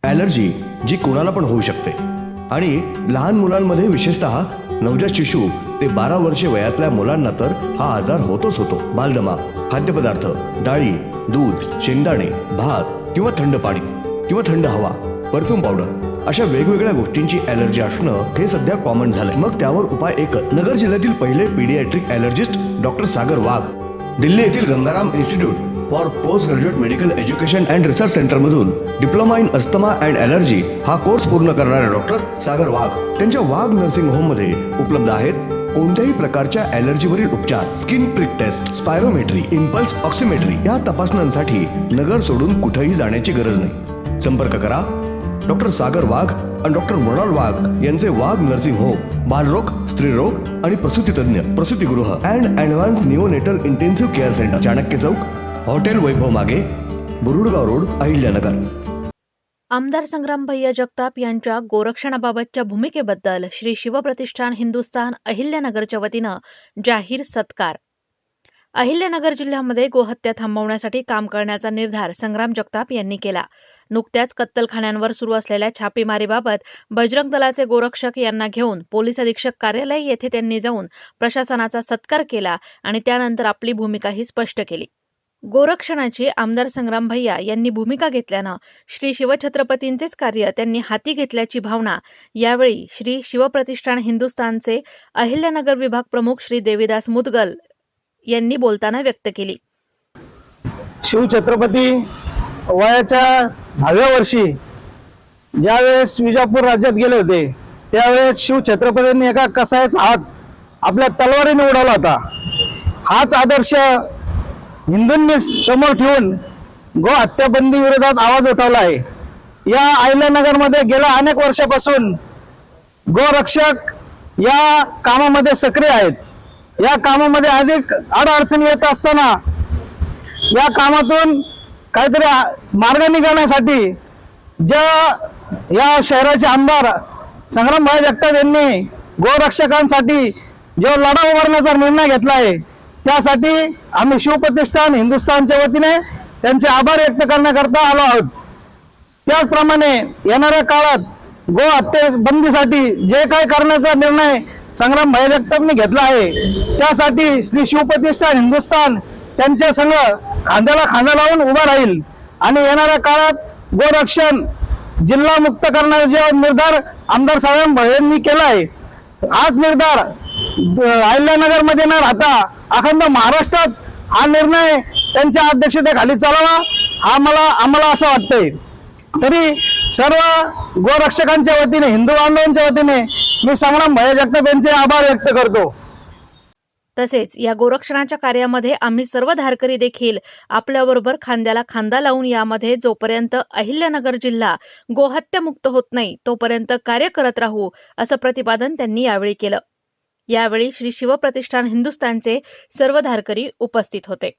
Allergy जी कोणाला पण होऊ शकते आणि लहान मुलांमध्ये विशेषतः नवजात शिशु ते 12 वर्षे वयातल्या मुलांना तर हा आजार होतोच होतो. बालदमा, खाद्यपदार्थ, डाळी, दूध, शेंगदाणे, भात किंवा थंड पाणी किंवा थंड हवा, परफ्यूम पावडर अशा वेगवेगळ्या गोष्टींची ॲलर्जी असणं हे सध्या कॉमन झालंय. मग त्यावर उपाय एकच. नगर जिल्ह्यातील पहिले pediatric allergist doctor Sagar Wagh Delhi येथील Gangaram institute for post graduate medical education and research सेंटरमधून diploma in asthma and allergy हा कोर्स पूर्ण करणारे डॉक्टर सागर वाघ त्यांच्या वाघ नर्सिंग होममध्ये उपलब्ध आहेत कोणत्याही प्रकारच्या ॲलर्जीवरील उपचार, skin prick test, spirometry, impulse oximetry या तपासण्यांसाठी नगर सोडून कुठेही जाण्याची गरज नाही. संपर्क करा डॉक्टर सागर वाघ आणि डॉक्टर मृणाल वाघ यांचे वाघ नर्सिंग होम, बालरोग, स्त्रीरोग आणि प्रसूती तज्ञ, प्रसूतीगृह and advance neonatal intensive care centre, Chanakya Chowk, hotel Vaibhav मागे, बुरुडगाव रोड, अहिल्यानगर. आमदार संग्राम भैया जगताप यांच्या गोरक्षणाबाबतच्या भूमिकेबद्दल श्री शिवप्रतिष्ठान हिंदुस्थान अहिल्यानगरच्या वतीनं जाहीर सत्कार. अहिल्यानगर जिल्ह्यामध्ये गोहत्या थांबवण्यासाठी काम करण्याचा निर्धार संग्राम जगताप यांनी केला. नुकत्याच कत्तलखान्यांवर सुरू असलेल्या छापेमारीबाबत बजरंग दलाचे गोरक्षक यांना घेऊन पोलीस अधीक्षक कार्यालय येथे त्यांनी जाऊन प्रशासनाचा सत्कार केला आणि त्यानंतर आपली भूमिकाही स्पष्ट केली. गोरक्षणाची आमदार संग्राम भैया यांनी भूमिका घेतल्यानं श्री शिवछत्रपतींचेच कार्य त्यांनी हाती घेतल्याची भावना यावेळी श्री शिवप्रतिष्ठान हिंदुस्थानचे अहिल्यानगर विभाग प्रमुख श्री देवीदास मुदगल यांनी बोलताना व्यक्त केली. शिवछत्रपती वयाच्या 10व्या वर्षी ज्यावेळेस विजापूर राज्यात गेले होते त्यावेळेस शिवछत्रपतींनी एका कसाईचा हात आपल्या तलवारीने उडवला होता. हाच आदर्श हिंदूंनी समोर ठेवून गो हत्याबंदी विरोधात आवाज उठवला आहे. या अहिल्यानगरमध्ये गेल्या अनेक वर्षापासून गोरक्षक या कामामध्ये सक्रिय आहेत. या कामामध्ये अधिक अडचणी येत असताना या कामातून काहीतरी मार्ग निघण्यासाठी या शहराचे आमदार संग्राम भैया जगताप यांनी गोरक्षकांसाठी जो लढा उभारण्याचा निर्णय घेतला आहे त्यासाठी आम्ही शिवप्रतिष्ठान हिंदुस्थानच्या वतीने त्यांचे आभार व्यक्त करण्याकरता आलो आहोत. त्याचप्रमाणे येणाऱ्या काळात गो हत्या बंदीसाठी जे काही करण्याचा निर्णय संग्राम भैया जगतापने घेतला आहे त्यासाठी श्री शिवप्रतिष्ठान हिंदुस्थान त्यांच्या संघ खांद्याला खांदा लावून उभा राहील आणि येणाऱ्या काळात गोरक्षण जिल्हा मुक्त करण्याचा जो निर्धार आमदार संग्राम भैया यांनी केला आहे हाच निर्धार अहिल्यानगर मध्ये न राहता अखंड महाराष्ट्रात हा निर्णय त्यांच्या अध्यक्षतेखाली चालावा हा आम्हाला असं वाटतंय. तरी सर्व गोरक्षकांच्या वतीने हिंदू बांधवांच्या वतीने मी संग्राम भैया जगताप यांचे आभार व्यक्त करतो. तसेच या गोरक्षणाच्या कार्यामध्ये आम्ही सर्व धारकरी देखील आपल्याबरोबर खांद्याला खांदा लावून यामध्ये जोपर्यंत अहिल्यानगर जिल्हा गोहत्या मुक्त होत नाही तोपर्यंत कार्य करत राहू असं प्रतिपादन त्यांनी यावेळी केलं. यावेळी श्री शिवप्रतिष्ठान हिंदुस्थानचे सर्व धारकरी उपस्थित होते.